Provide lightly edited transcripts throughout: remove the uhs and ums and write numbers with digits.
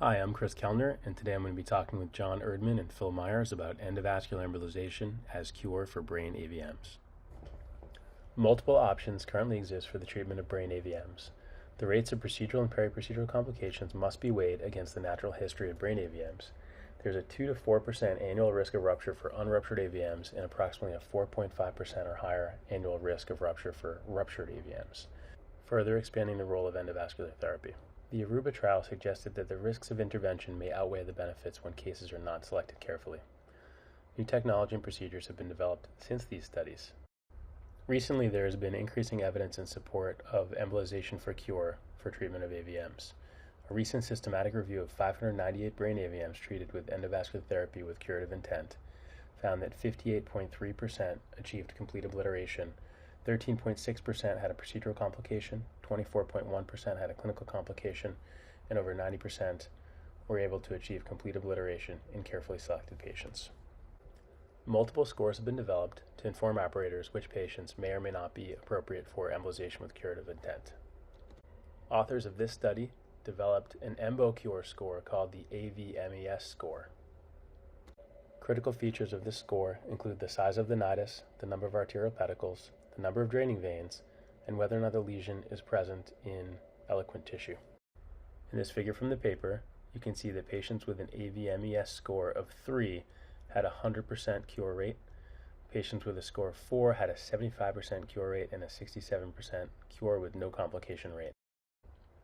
Hi, I'm Chris Kellner, and today I'm going to be talking with John Erdman and Phil Myers about endovascular embolization as cure for brain AVMs. Multiple options currently exist for the treatment of brain AVMs. The rates of procedural and periprocedural complications must be weighed against the natural history of brain AVMs. There's a 2 to 4% annual risk of rupture for unruptured AVMs and approximately a 4.5% or higher annual risk of rupture for ruptured AVMs, further expanding the role of endovascular therapy. The Aruba trial suggested that the risks of intervention may outweigh the benefits when cases are not selected carefully. New technology and procedures have been developed since these studies. Recently, there has been increasing evidence in support of embolization for cure for treatment of AVMs. A recent systematic review of 598 brain AVMs treated with endovascular therapy with curative intent found that 58.3% achieved complete obliteration, 13.6% had a procedural complication, 24.1% had a clinical complication, and over 90% were able to achieve complete obliteration in carefully selected patients. Multiple scores have been developed to inform operators which patients may or may not be appropriate for embolization with curative intent. Authors of this study developed an EmboCure score called the AVMES score. Critical features of this score include the size of the nidus, the number of arterial pedicles, the number of draining veins, and whether or not the lesion is present in eloquent tissue. In this figure from the paper, you can see that patients with an AVMES score of 3 had a 100% cure rate. Patients with a score of 4 had a 75% cure rate and a 67% cure with no complication rate.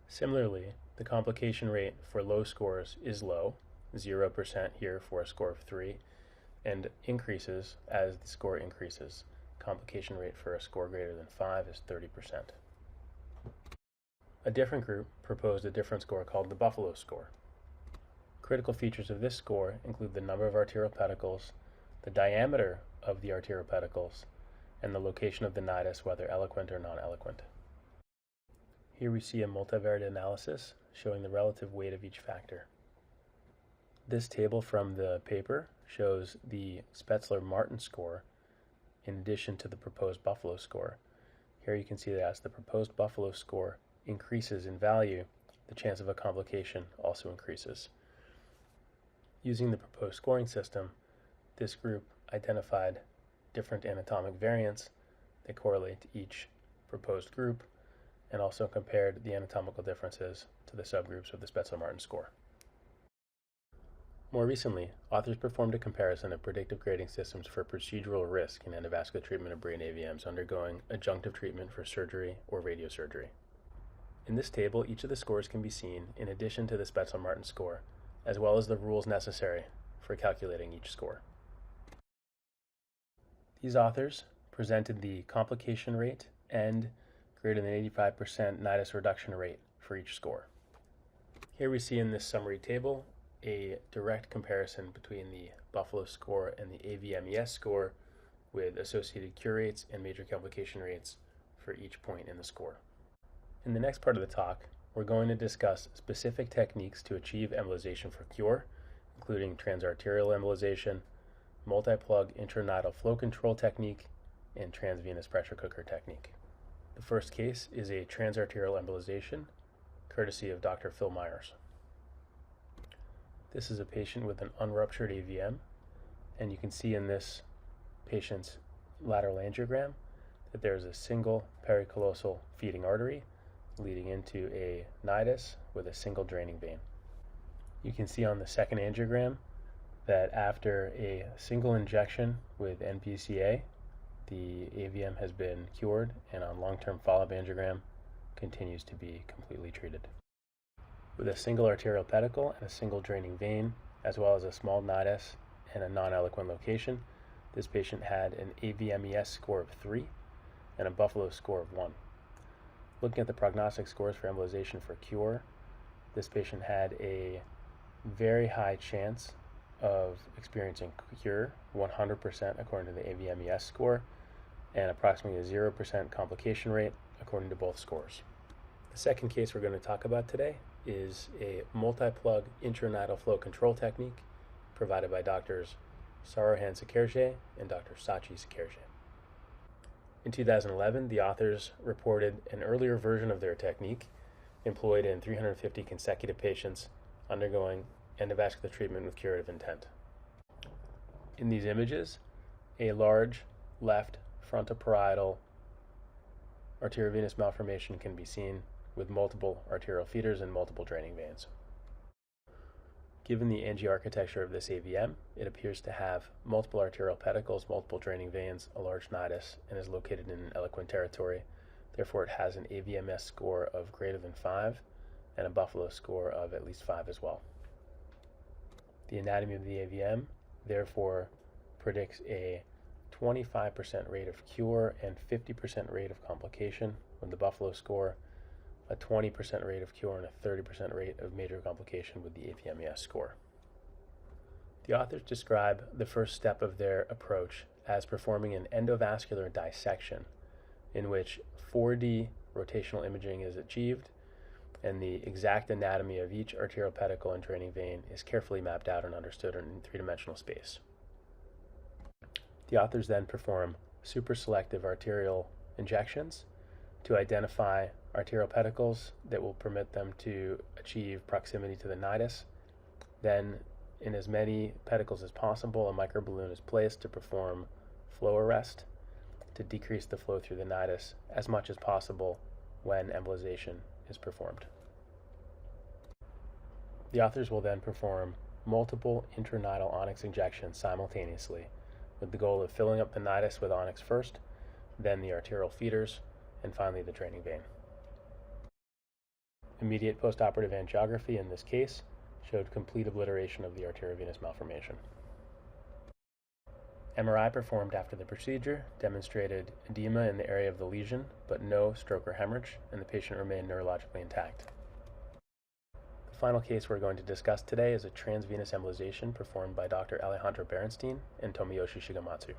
Similarly, the complication rate for low scores is low, 0% here for a score of 3, and increases as the score increases. Complication rate for a score greater than 5 is 30%. A different group proposed a different score called the Buffalo score. Critical features of this score include the number of arterial pedicles, the diameter of the arterial pedicles, and the location of the nidus, whether eloquent or non-eloquent. Here we see a multivariate analysis showing the relative weight of each factor. This table from the paper shows the Spetzler-Martin score in addition to the proposed Buffalo score. Here you can see that as the proposed Buffalo score increases in value, the chance of a complication also increases. Using the proposed scoring system, this group identified different anatomic variants that correlate to each proposed group and also compared the anatomical differences to the subgroups of the Spetzler-Martin score. More recently, authors performed a comparison of predictive grading systems for procedural risk in endovascular treatment of brain AVMs undergoing adjunctive treatment for surgery or radiosurgery. In this table, each of the scores can be seen in addition to the Spetzler-Martin score, as well as the rules necessary for calculating each score. These authors presented the complication rate and greater than 85% nidus reduction rate for each score. Here we see in this summary table a direct comparison between the Buffalo score and the AVMES score with associated cure rates and major complication rates for each point in the score. In the next part of the talk, we're going to discuss specific techniques to achieve embolization for cure, including transarterial embolization, multi-plug intranidal flow control technique, and transvenous pressure cooker technique. The first case is a transarterial embolization, courtesy of Dr. Phil Myers. This is a patient with an unruptured AVM, and you can see in this patient's lateral angiogram that there's a single pericallosal feeding artery leading into a nidus with a single draining vein. You can see on the second angiogram that after a single injection with NPCA, the AVM has been cured, and on long-term follow-up angiogram continues to be completely treated. With a single arterial pedicle and a single draining vein, as well as a small nidus and a non-eloquent location, this patient had an AVMES score of 3 and a Buffalo score of 1. Looking at the prognostic scores for embolization for cure, this patient had a very high chance of experiencing cure, 100% according to the AVMES score, and approximately a 0% complication rate according to both scores. The second case we're going to talk about today is a multi-plug intranidal flow control technique provided by Drs. Sarohan Sekerje and Dr. Sachi Sekerje. In 2011, the authors reported an earlier version of their technique employed in 350 consecutive patients undergoing endovascular treatment with curative intent. In these images, a large left frontoparietal arteriovenous malformation can be seen with multiple arterial feeders and multiple draining veins. Given the angioarchitecture of this AVM, it appears to have multiple arterial pedicles, multiple draining veins, a large nidus, and is located in an eloquent territory. Therefore, it has an AVMS score of greater than 5 and a Buffalo score of at least 5 as well. The anatomy of the AVM, therefore, predicts a 25% rate of cure and 50% rate of complication, with the Buffalo score a 20% rate of cure and a 30% rate of major complication with the AVMES score. The authors describe the first step of their approach as performing an endovascular dissection, in which 4D rotational imaging is achieved and the exact anatomy of each arterial pedicle and draining vein is carefully mapped out and understood in three-dimensional space. The authors then perform superselective arterial injections to identify arterial pedicles that will permit them to achieve proximity to the nidus. Then, in as many pedicles as possible, a microballoon is placed to perform flow arrest to decrease the flow through the nidus as much as possible when embolization is performed. The authors will then perform multiple intranidal onyx injections simultaneously, with the goal of filling up the nidus with onyx first, then the arterial feeders, and finally the draining vein. Immediate postoperative angiography in this case showed complete obliteration of the arteriovenous malformation. MRI performed after the procedure demonstrated edema in the area of the lesion, but no stroke or hemorrhage, and the patient remained neurologically intact. The final case we're going to discuss today is a transvenous embolization performed by Dr. Alejandro Berenstein and Tomoyoshi Shigematsu.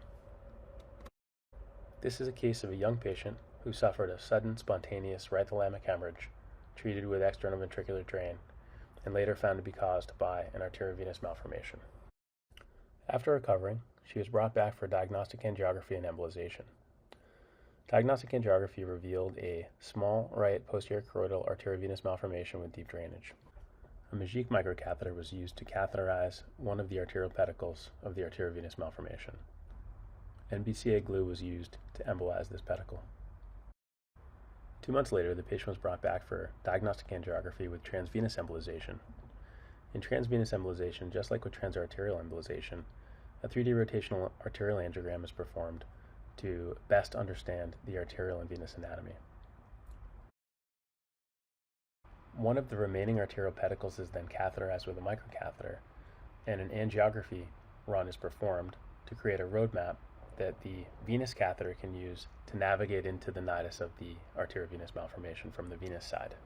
This is a case of a young patient who suffered a sudden spontaneous right thalamic hemorrhage treated with external ventricular drain and later found to be caused by an arteriovenous malformation. After recovering, she was brought back for diagnostic angiography and embolization. Diagnostic angiography revealed a small right posterior choroidal arteriovenous malformation with deep drainage. A Magique microcatheter was used to catheterize one of the arterial pedicles of the arteriovenous malformation. NBCA glue was used to embolize this pedicle. 2 months later, the patient was brought back for diagnostic angiography with transvenous embolization. In transvenous embolization, just like with transarterial embolization, a 3D rotational arterial angiogram is performed to best understand the arterial and venous anatomy. One of the remaining arterial pedicles is then catheterized with a microcatheter, and an angiography run is performed to create a roadmap that the venous catheter can use to navigate into the nidus of the arteriovenous malformation from the venous side.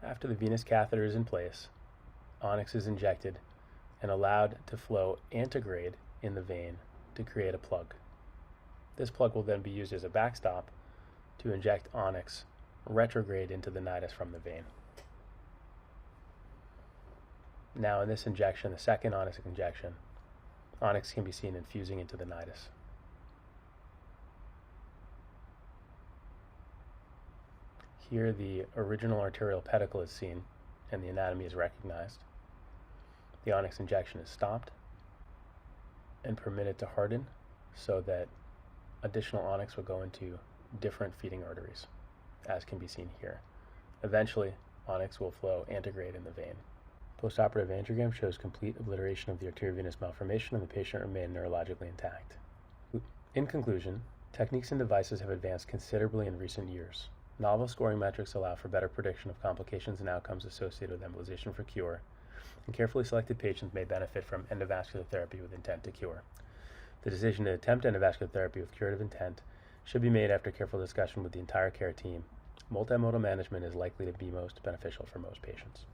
After the venous catheter is in place, onyx is injected and allowed to flow antegrade in the vein to create a plug. This plug will then be used as a backstop to inject onyx retrograde into the nidus from the vein. Now in this injection, the second onyx injection, onyx can be seen infusing into the nidus. Here the original arterial pedicle is seen and the anatomy is recognized. The onyx injection is stopped and permitted to harden so that additional onyx will go into different feeding arteries, as can be seen here. Eventually, onyx will flow antegrade in the vein. Postoperative angiogram shows complete obliteration of the arteriovenous malformation and the patient remained neurologically intact. In conclusion, techniques and devices have advanced considerably in recent years. Novel scoring metrics allow for better prediction of complications and outcomes associated with embolization for cure, and carefully selected patients may benefit from endovascular therapy with intent to cure. The decision to attempt endovascular therapy with curative intent should be made after careful discussion with the entire care team. Multimodal management is likely to be most beneficial for most patients.